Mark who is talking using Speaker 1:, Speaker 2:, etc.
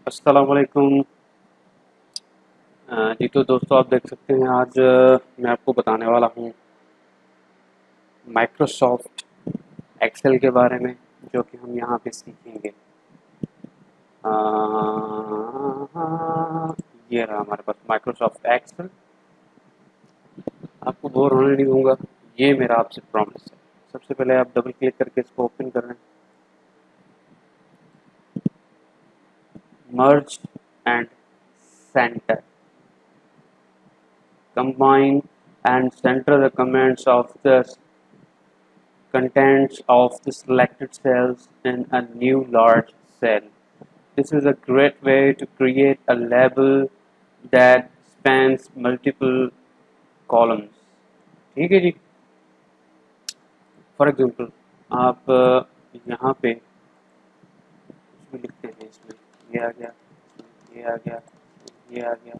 Speaker 1: अस्सलाम वालेकुम। जी तो दोस्तों आप देख सकते हैं आज मैं आपको बताने वाला हूँ माइक्रोसॉफ्ट एक्सेल के बारे में जो कि हम यहाँ पे सीखेंगे। अ, ये रहा हमारे पास माइक्रोसॉफ्ट एक्सेल। आपको बोर होने नहीं दूंगा, ये मेरा आपसे प्रॉमिस है। सबसे पहले आप डबल क्लिक करके इसको ओपन कर रहे हैं। मर्ज and centre, combine and center the comments of the contents of the selected cells in a new large cell. This is a great way to create a label that spans multiple columns. ठीक है जी। For example आप यहाँ पे इसमें लिखते हैं, इसमें ये आ गया, ये आ गया, ये आ गया,